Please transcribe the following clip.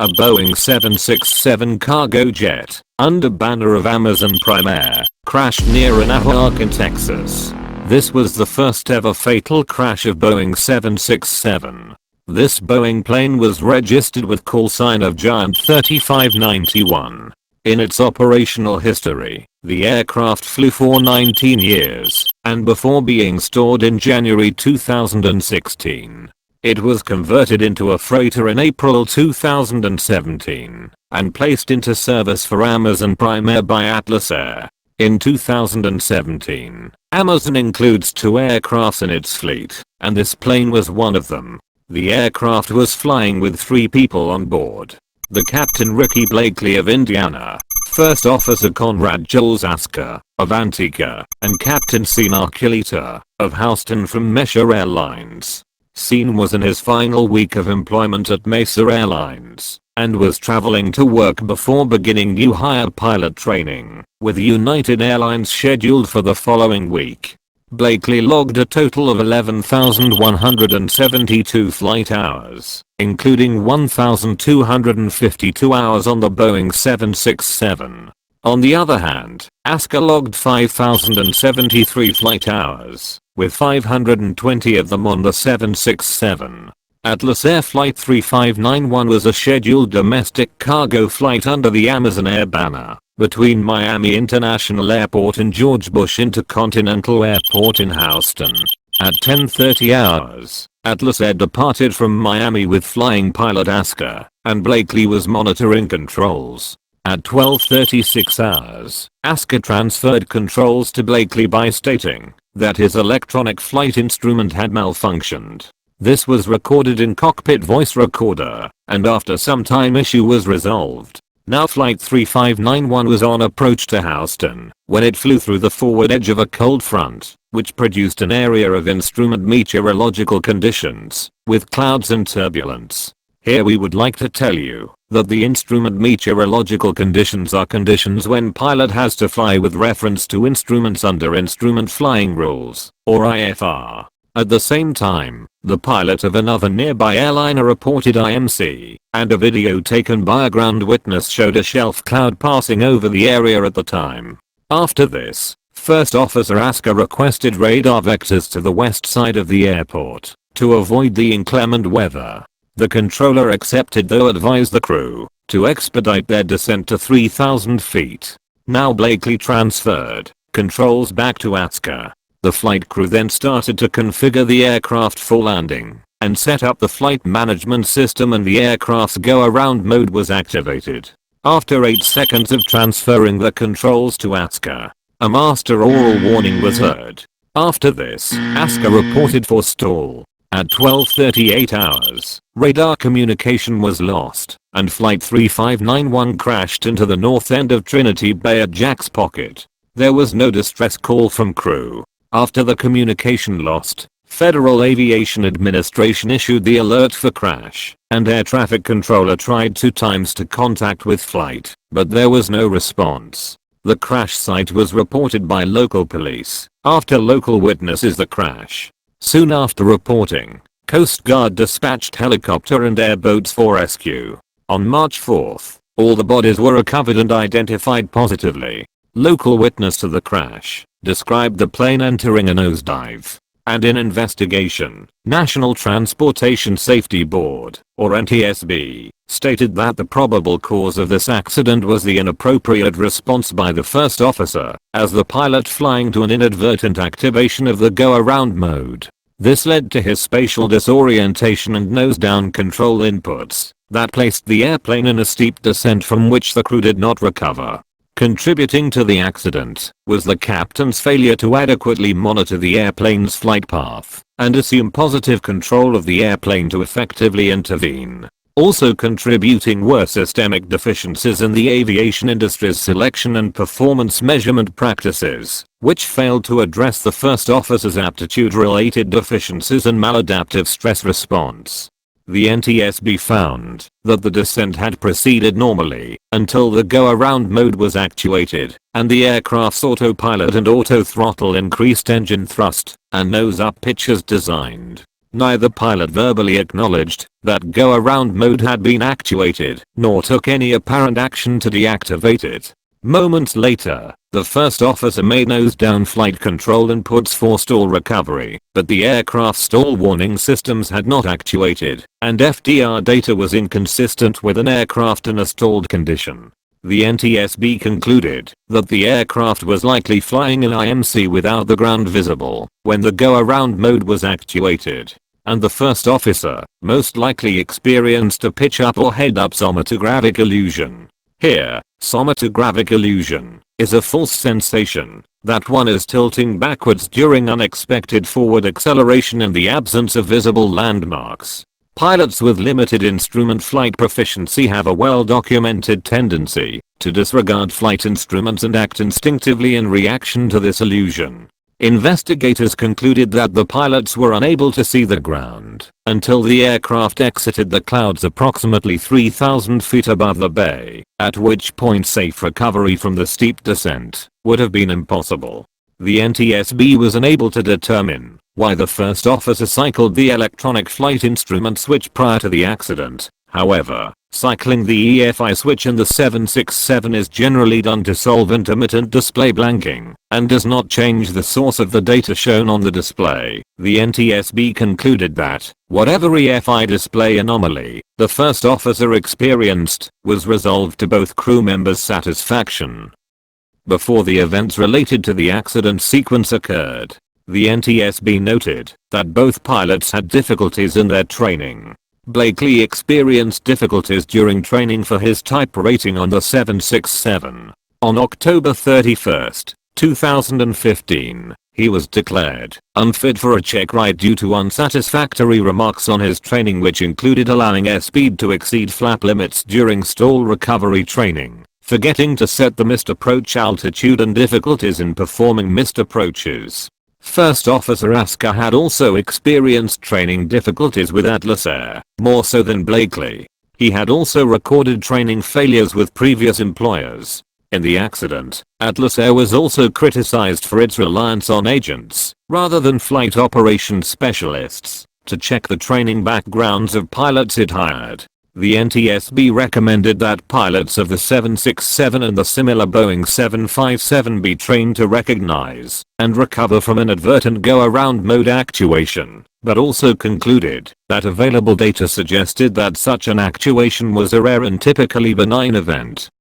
a Boeing 767 cargo jet, under banner of Amazon Prime Air, crashed near Anahuac in Texas. This was the first ever fatal crash of Boeing 767. This Boeing plane was registered with call sign of Giant 3591. In its operational history, the aircraft flew for 19 years, and before being stored in January 2016, it was converted into a freighter in April 2017, and placed into service for Amazon Prime Air by Atlas Air. In 2017, Amazon includes 2 aircrafts in its fleet, and this plane was one of them. The aircraft was flying with 3 people on board. The Captain Ricky Blakely of Indiana, First Officer Conrad Jules Asker of Antigua, and Captain Sean Archuleta of Houston from Mesa Airlines. Sean was in his final week of employment at Mesa Airlines, and was traveling to work before beginning new hire pilot training, with United Airlines scheduled for the following week. Blakely logged a total of 11,172 flight hours, including 1,252 hours on the Boeing 767. On the other hand, Asker logged 5,073 flight hours, with 520 of them on the 767. Atlas Air Flight 3591 was a scheduled domestic cargo flight under the Amazon Air banner, between Miami International Airport and George Bush Intercontinental Airport in Houston. At 10:30 hours, Atlas Air departed from Miami with flying pilot Asker, and Blakely was monitoring controls. At 12:36 hours, Asker transferred controls to Blakely by stating that his electronic flight instrument had malfunctioned. This was recorded in cockpit voice recorder, and after some time issue was resolved. Now Flight 3591 was on approach to Houston when it flew through the forward edge of a cold front, which produced an area of instrument meteorological conditions, with clouds and turbulence. Here we would like to tell you that the instrument meteorological conditions are conditions when pilot has to fly with reference to instruments under Instrument Flying Rules, or IFR. At the same time, the pilot of another nearby airliner reported IMC, and a video taken by a ground witness showed a shelf cloud passing over the area at the time. After this, First Officer Asker requested radar vectors to the west side of the airport to avoid the inclement weather. The controller accepted, though advised the crew to expedite their descent to 3,000 feet. Now Blakely transferred controls back to Asker. The flight crew then started to configure the aircraft for landing, and set up the flight management system, and the aircraft's go-around mode was activated. After 8 seconds of transferring the controls to Asker, a master oral warning was heard. After this, Asker reported for stall. At 12:38 hours, radar communication was lost, and Flight 3591 crashed into the north end of Trinity Bay at Jack's Pocket. There was no distress call from crew. After the communication lost, Federal Aviation Administration issued the alert for crash, and air traffic controller tried 2 times to contact with flight, but there was no response. The crash site was reported by local police after local witnesses the crash. Soon after reporting, Coast Guard dispatched helicopter and airboats for rescue. On March 4th, all the bodies were recovered and identified positively. Local witness to the crash described the plane entering a nosedive, and in investigation, National Transportation Safety Board, or NTSB, stated that the probable cause of this accident was the inappropriate response by the first officer, as the pilot flying to an inadvertent activation of the go-around mode. This led to his spatial disorientation and nose-down control inputs that placed the airplane in a steep descent from which the crew did not recover. Contributing to the accident was the captain's failure to adequately monitor the airplane's flight path and assume positive control of the airplane to effectively intervene. Also contributing were systemic deficiencies in the aviation industry's selection and performance measurement practices, which failed to address the first officer's aptitude-related deficiencies and maladaptive stress response. The NTSB found that the descent had proceeded normally until the go-around mode was actuated, and the aircraft's autopilot and auto-throttle increased engine thrust and nose-up pitch as designed. Neither pilot verbally acknowledged that go-around mode had been activated, nor took any apparent action to deactivate it. Moments later, the first officer made nose-down flight control inputs for stall recovery, but the aircraft stall warning systems had not actuated, and FDR data was inconsistent with an aircraft in a stalled condition. The NTSB concluded that the aircraft was likely flying in IMC without the ground visible when the go-around mode was activated, and the first officer most likely experienced a pitch-up or head-up somatogravic illusion. Here, somatogravic illusion is a false sensation that one is tilting backwards during unexpected forward acceleration in the absence of visible landmarks. Pilots with limited instrument flight proficiency have a well-documented tendency to disregard flight instruments and act instinctively in reaction to this illusion. Investigators concluded that the pilots were unable to see the ground until the aircraft exited the clouds approximately 3,000 feet above the bay, at which point safe recovery from the steep descent would have been impossible. The NTSB was unable to determine why the first officer cycled the electronic flight instrument switch prior to the accident. However, cycling the EFI switch in the 767 is generally done to solve intermittent display blanking and does not change the source of the data shown on the display. The NTSB concluded that whatever EFI display anomaly the first officer experienced was resolved to both crew members' satisfaction. Before the events related to the accident sequence occurred, the NTSB noted that both pilots had difficulties in their training. Blakely experienced difficulties during training for his type rating on the 767. On October 31, 2015, he was declared unfit for a check ride due to unsatisfactory remarks on his training, which included allowing airspeed to exceed flap limits during stall recovery training, forgetting to set the missed approach altitude, and difficulties in performing missed approaches. First Officer Asker had also experienced training difficulties with Atlas Air, more so than Blakely. He had also recorded training failures with previous employers. In the accident, Atlas Air was also criticized for its reliance on agents, rather than flight operations specialists, to check the training backgrounds of pilots it hired. The NTSB recommended that pilots of the 767 and the similar Boeing 757 be trained to recognize and recover from inadvertent go-around mode actuation, but also concluded that available data suggested that such an actuation was a rare and typically benign event.